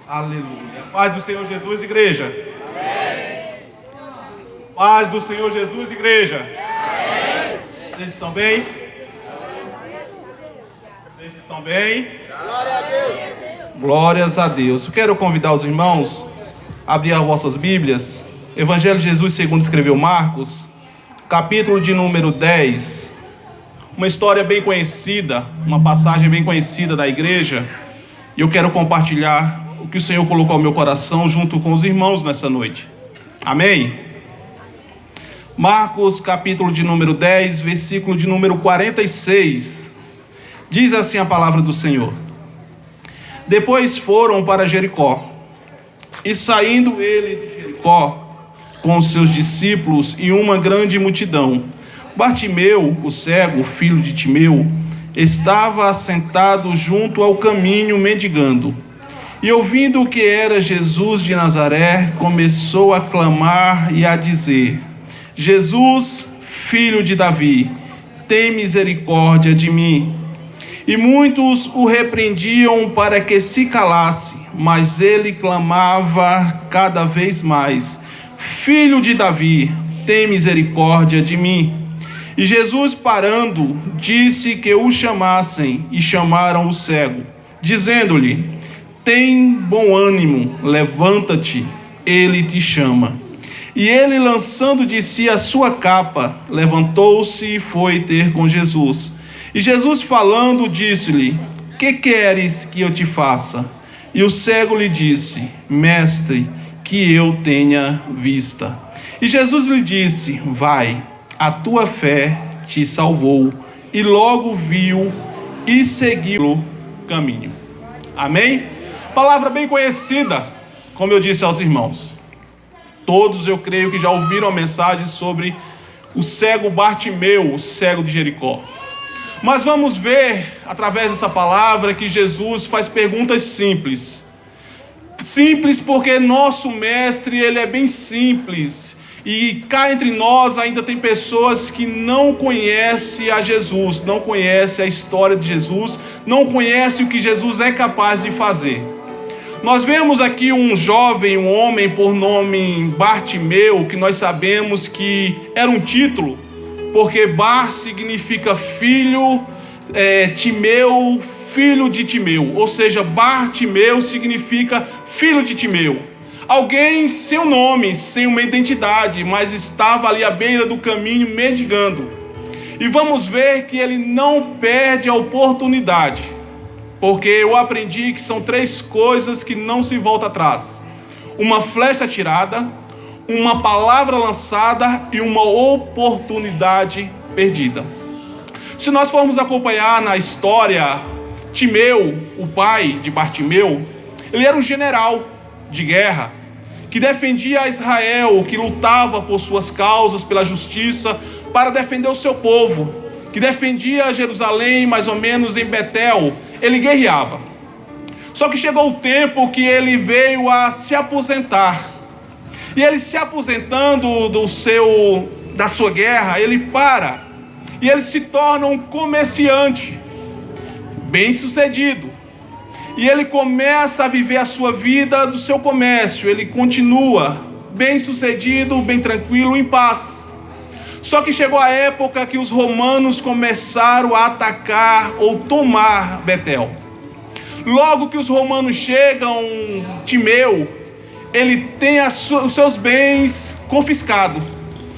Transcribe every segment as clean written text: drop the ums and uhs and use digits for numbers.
Aleluia. Paz do Senhor Jesus, igreja. Amém. Paz do Senhor Jesus, igreja. Amém. Vocês estão bem? Vocês estão bem? Glória a Deus. Glórias a Deus. Eu quero convidar os irmãos a abrir as vossas Bíblias. Evangelho de Jesus segundo escreveu Marcos, capítulo de número 10. Uma história bem conhecida, uma passagem bem conhecida da igreja. E eu quero compartilhar o que o Senhor colocou ao meu coração junto com os irmãos nessa noite. Amém? Marcos, capítulo de número 10, versículo de número 46. Diz assim a palavra do Senhor. Depois foram para Jericó. E saindo ele de Jericó, com os seus discípulos e uma grande multidão, Bartimeu, o cego, filho de Timeu, estava assentado junto ao caminho mendigando. E ouvindo que era Jesus de Nazaré, começou a clamar e a dizer: Jesus, filho de Davi, tem misericórdia de mim. E muitos o repreendiam para que se calasse, mas ele clamava cada vez mais: Filho de Davi, tem misericórdia de mim. E Jesus, parando, disse que o chamassem, e chamaram o cego, dizendo-lhe: Tem bom ânimo, levanta-te, ele te chama. E ele, lançando de si a sua capa, levantou-se e foi ter com Jesus. E Jesus, falando, disse-lhe: Que queres que eu te faça? E o cego lhe disse: Mestre, que eu tenha vista. E Jesus lhe disse: Vai, a tua fé te salvou. E logo viu e seguiu o caminho. Amém? Palavra bem conhecida, como eu disse aos irmãos. Todos, eu creio, que já ouviram a mensagem sobre o cego Bartimeu, o cego de Jericó. Mas vamos ver, através dessa palavra, que Jesus faz perguntas simples. Simples porque nosso mestre, ele é bem simples. E cá entre nós ainda tem pessoas que não conhecem a Jesus, não conhecem a história de Jesus, não conhecem o que Jesus é capaz de fazer. Nós vemos aqui um jovem, um homem por nome Bartimeu, que nós sabemos que era um título, porque Bar significa filho, Timeu, filho de Timeu, ou seja, Bartimeu significa filho de Timeu. Alguém sem um nome, sem uma identidade, mas estava ali à beira do caminho mendigando. E vamos ver que ele não perde a oportunidade. Porque eu aprendi que são 3 coisas que não se volta atrás: uma flecha atirada, uma palavra lançada e uma oportunidade perdida. Se nós formos acompanhar na história, Timeu, o pai de Bartimeu, ele era um general de guerra que defendia a Israel, que lutava por suas causas, pela justiça, para defender o seu povo, que defendia Jerusalém, mais ou menos em Betel. Ele guerreava. Só que chegou o tempo que ele veio a se aposentar. E ele se aposentando da sua guerra, ele para. E ele se torna um comerciante bem sucedido. E ele começa a viver a sua vida do seu comércio. Ele continua bem sucedido, bem tranquilo, em paz. Só que chegou a época que os romanos começaram a atacar ou tomar Betel. Logo que os romanos chegam, Timeu, ele tem os seus bens confiscados.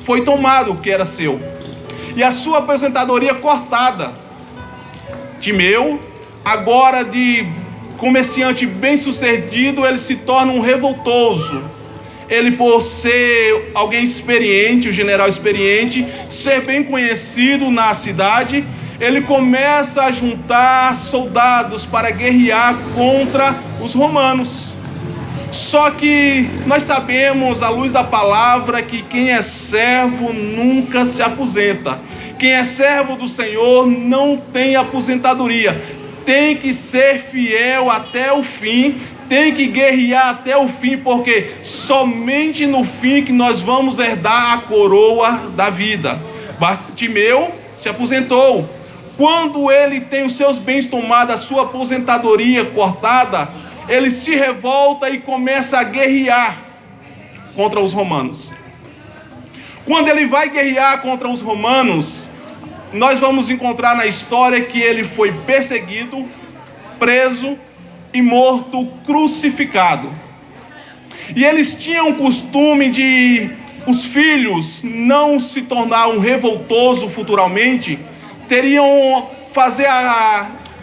Foi tomado o que era seu. E a sua aposentadoria cortada. Timeu, agora de comerciante bem sucedido, ele se torna um revoltoso. Ele, por ser alguém experiente, o general experiente, ser bem conhecido na cidade, ele começa a juntar soldados para guerrear contra os romanos. Só que nós sabemos, à luz da palavra, que quem é servo nunca se aposenta. Quem é servo do Senhor não tem aposentadoria. Tem que ser fiel até o fim. Tem que guerrear até o fim, porque somente no fim que nós vamos herdar a coroa da vida. Bartimeu se aposentou. Quando ele tem os seus bens tomados, a sua aposentadoria cortada, ele se revolta e começa a guerrear contra os romanos. Quando ele vai guerrear contra os romanos, nós vamos encontrar na história que ele foi perseguido, preso e morto, crucificado. E eles tinham o costume de os filhos não se tornar um revoltoso futuramente, teriam fazer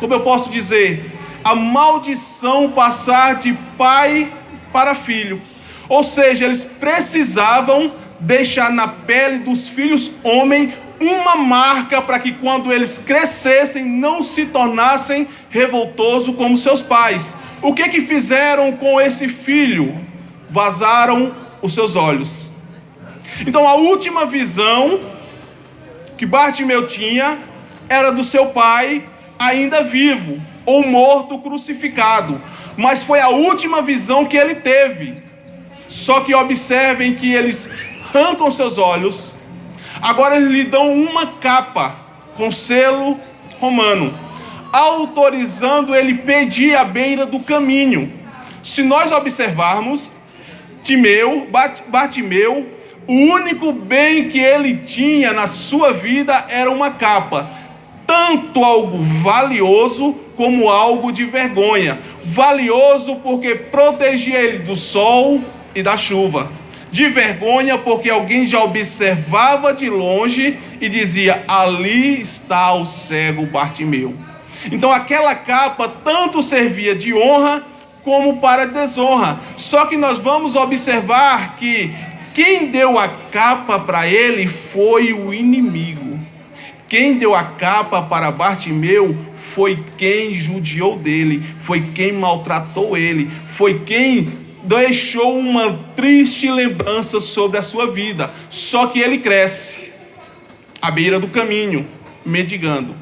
como eu posso dizer, a maldição passar de pai para filho. Ou seja, eles precisavam deixar na pele dos filhos homem uma marca para que quando eles crescessem não se tornassem revoltosos como seus pais. O que fizeram com esse filho? Vazaram os seus olhos. Então a última visão que Bartimeu tinha era do seu pai ainda vivo, ou morto, crucificado. Mas foi a última visão que ele teve. Só que observem que eles arrancam seus olhos. Agora eles lhe dão uma capa com selo romano, autorizando ele pedir à beira do caminho. Se nós observarmos, Bartimeu, o único bem que ele tinha na sua vida era uma capa. Tanto algo valioso como algo de vergonha. Valioso porque protegia ele do sol e da chuva. De vergonha porque alguém já observava de longe e dizia: ali está o cego Bartimeu. Então aquela capa tanto servia de honra como para desonra. Só que nós vamos observar que quem deu a capa para ele foi o inimigo. Quem deu a capa para Bartimeu foi quem judiou dele, foi quem maltratou ele, foi quem deixou uma triste lembrança sobre a sua vida. Só que ele cresce à beira do caminho, mendigando.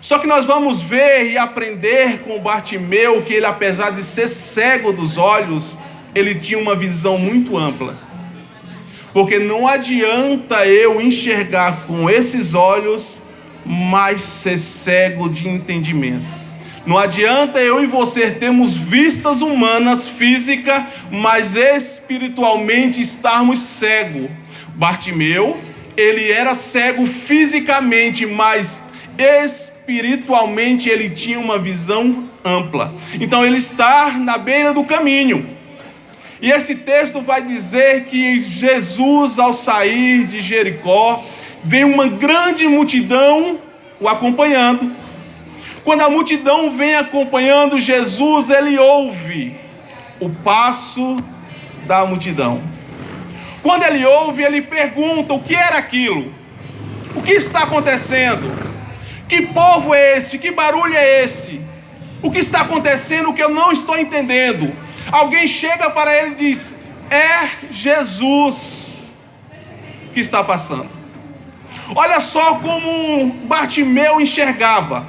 Só que nós vamos ver e aprender com Bartimeu que ele, apesar de ser cego dos olhos, ele tinha uma visão muito ampla. Porque não adianta eu enxergar com esses olhos, mas ser cego de entendimento. Não adianta eu e você termos vistas humanas, física, mas espiritualmente estarmos cegos. Bartimeu, ele era cego fisicamente, mas espiritualmente ele tinha uma visão ampla. Então ele está na beira do caminho. E esse texto vai dizer que Jesus, ao sair de Jericó, vem uma grande multidão o acompanhando. Quando a multidão vem acompanhando Jesus, ele ouve o passo da multidão. Quando ele ouve, ele pergunta: o que era aquilo? O que está acontecendo? Que povo é esse? Que barulho é esse? O que está acontecendo que eu não estou entendendo? Alguém chega para ele e diz: é Jesus que está passando. Olha só como Bartimeu enxergava.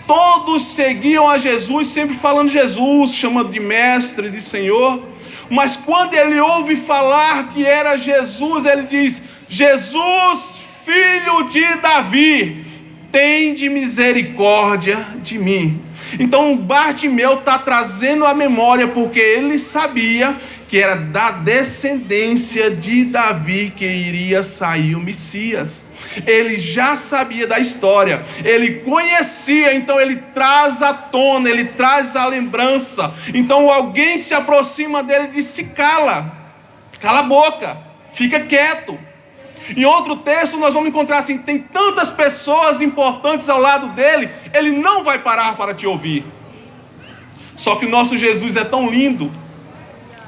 Todos seguiam a Jesus, sempre falando Jesus, chamando de mestre, de Senhor. Mas quando ele ouve falar que era Jesus, ele diz: Jesus, filho de Davi, tende misericórdia de mim. Então Bartimeu está trazendo a memória, porque ele sabia que era da descendência de Davi que iria sair o Messias. Ele já sabia da história, ele conhecia, então ele traz à tona, ele traz a lembrança. Então alguém se aproxima dele e diz: se cala a boca, fica quieto. Em outro texto nós vamos encontrar assim: tem tantas pessoas importantes ao lado dele, ele não vai parar para te ouvir. Só que o nosso Jesus é tão lindo.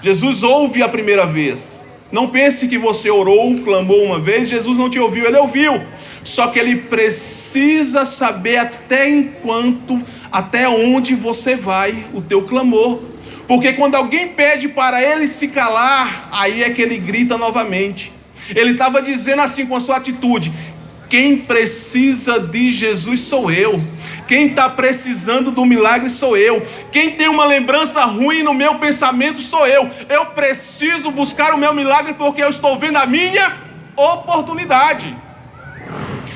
Jesus ouve a primeira vez. Não pense que você orou, clamou uma vez, Jesus não te ouviu, ele ouviu. Só que ele precisa saber até onde você vai, o teu clamor. Porque quando alguém pede para ele se calar, aí é que ele grita novamente. Ele estava dizendo assim com a sua atitude: quem precisa de Jesus sou eu. Quem está precisando do milagre sou eu. Quem tem uma lembrança ruim no meu pensamento sou eu. Eu preciso buscar o meu milagre porque eu estou vendo a minha oportunidade.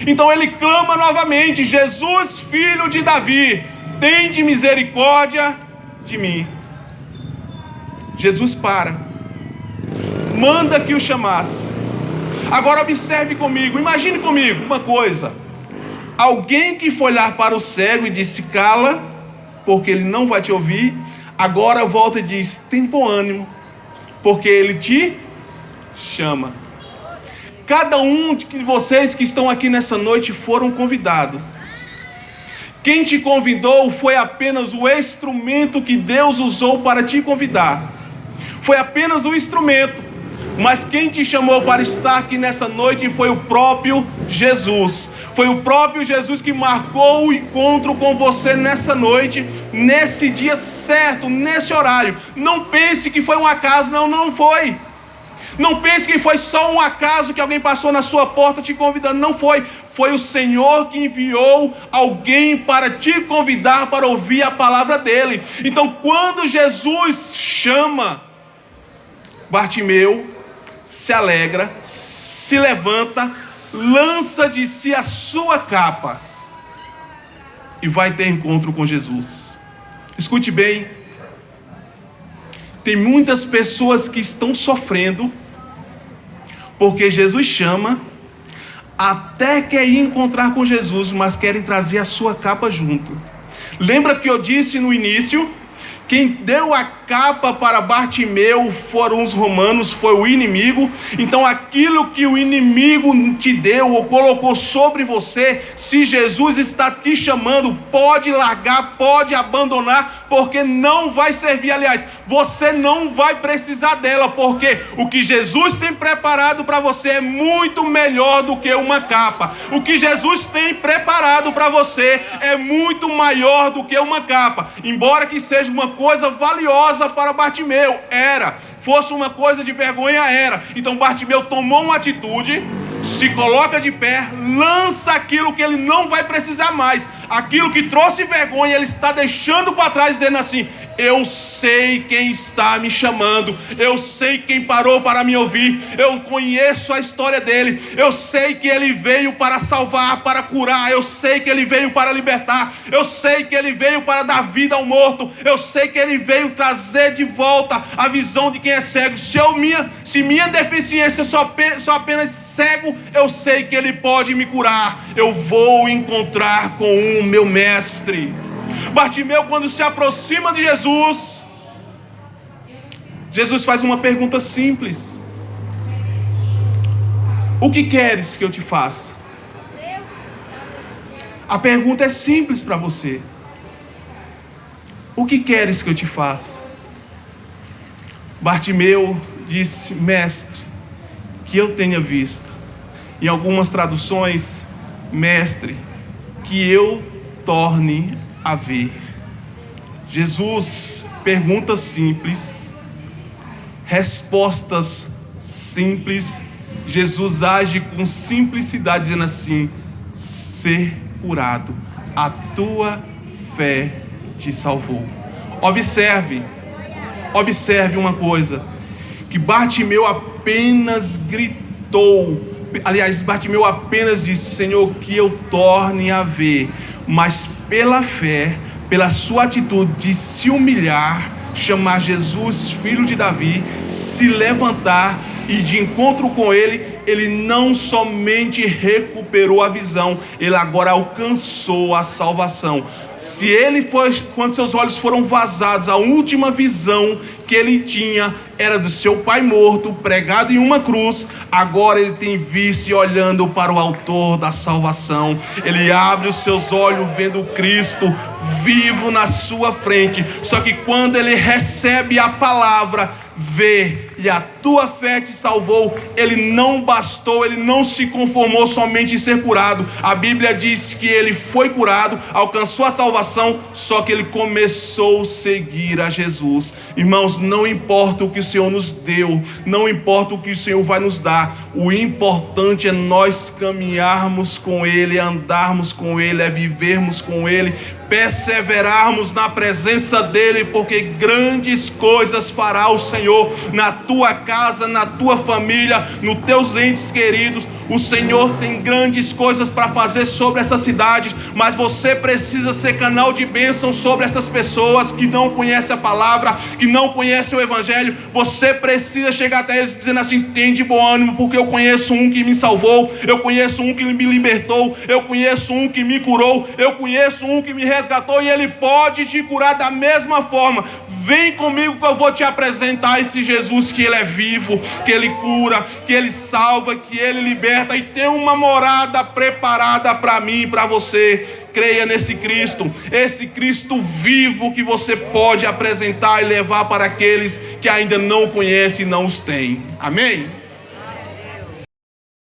Então ele clama novamente: Jesus, filho de Davi, tende misericórdia de mim. Jesus para, manda que o chamasse. Agora observe comigo, imagine comigo uma coisa: alguém que foi olhar para o cego e disse: cala, porque ele não vai te ouvir, agora volta e diz: tem bom ânimo, porque ele te chama. Cada um de vocês que estão aqui nessa noite foram convidados. Quem te convidou foi apenas o instrumento que Deus usou para te convidar. Foi apenas um instrumento. Mas quem te chamou para estar aqui nessa noite foi o próprio Jesus. Foi o próprio Jesus que marcou o encontro com você nessa noite, nesse dia certo, nesse horário. Não pense que foi um acaso, não foi. Não pense que foi só um acaso que alguém passou na sua porta te convidando. Não foi. Foi o Senhor que enviou alguém para te convidar para ouvir a palavra dele. Então, quando Jesus chama, Bartimeu se alegra, se levanta, lança de si a sua capa e vai ter encontro com Jesus. Escute bem, tem muitas pessoas que estão sofrendo porque Jesus chama, até quer ir encontrar com Jesus, mas querem trazer a sua capa junto. Lembra que eu disse no início? Quem deu a capa para Bartimeu foram os romanos, foi o inimigo. Então aquilo que o inimigo te deu ou colocou sobre você, se Jesus está te chamando, pode largar, pode abandonar, porque não vai servir. Aliás, você não vai precisar dela, porque o que Jesus tem preparado para você é muito melhor do que uma capa. O que Jesus tem preparado para você é muito maior do que uma capa. Embora que seja uma coisa valiosa para Bartimeu, fosse uma coisa de vergonha, era. Então Bartimeu tomou uma atitude, se coloca de pé, lança aquilo que ele não vai precisar mais, aquilo que trouxe vergonha, ele está deixando para trás, dizendo assim: eu sei quem está me chamando, eu sei quem parou para me ouvir, eu conheço a história dele, eu sei que ele veio para salvar, para curar, eu sei que ele veio para libertar, eu sei que ele veio para dar vida ao morto, eu sei que ele veio trazer de volta a visão de quem é cego. Se minha deficiência só apenas cego, eu sei que ele pode me curar, eu vou encontrar com o meu mestre. Bartimeu, quando se aproxima de Jesus, Jesus faz uma pergunta simples: o que queres que eu te faça? A pergunta é simples para você: o que queres que eu te faça? Bartimeu disse: mestre, que eu tenha vista. Em algumas traduções, mestre, que eu torne a ver. Jesus, perguntas simples, respostas simples. Jesus age com simplicidade, dizendo assim: ser curado, a tua fé te salvou. Observe uma coisa, que Bartimeu apenas gritou. Aliás, Bartimeu apenas disse: Senhor, que eu torne a ver. Mas pela fé, pela sua atitude de se humilhar, chamar Jesus filho de Davi, se levantar e de encontro com ele, ele não somente recuperou a visão, ele agora alcançou a salvação. Se ele foi, quando seus olhos foram vazados, a última visão que ele tinha era do seu pai morto, pregado em uma cruz. Agora ele tem visto e olhando para o autor da salvação. Ele abre os seus olhos vendo Cristo vivo na sua frente. Só que quando ele recebe a palavra, vê, e a tua fé te salvou, ele não bastou, ele não se conformou somente em ser curado. A Bíblia diz que ele foi curado, alcançou a salvação, só que ele começou a seguir a Jesus. Irmãos, não importa o que o Senhor nos deu, não importa o que o Senhor vai nos dar, o importante é nós caminharmos com ele, andarmos com ele, é vivermos com ele, perseverarmos na presença dele, porque grandes coisas fará o Senhor na tua casa, na tua família, nos teus entes queridos. O Senhor tem grandes coisas para fazer sobre essas cidades, mas você precisa ser canal de bênção sobre essas pessoas que não conhecem a palavra, que não conhecem o evangelho. Você precisa chegar até eles dizendo assim: tem de bom ânimo, porque eu conheço um que me salvou, eu conheço um que me libertou, eu conheço um que me curou, eu conheço um que me resgatou, e ele pode te curar da mesma forma. Vem comigo que eu vou te apresentar esse Jesus, que ele é vivo, que ele cura, que ele salva, que ele liberta, e tem uma morada preparada para mim e para você. Creia nesse Cristo, esse Cristo vivo que você pode apresentar e levar para aqueles que ainda não conhecem e não os têm. Amém?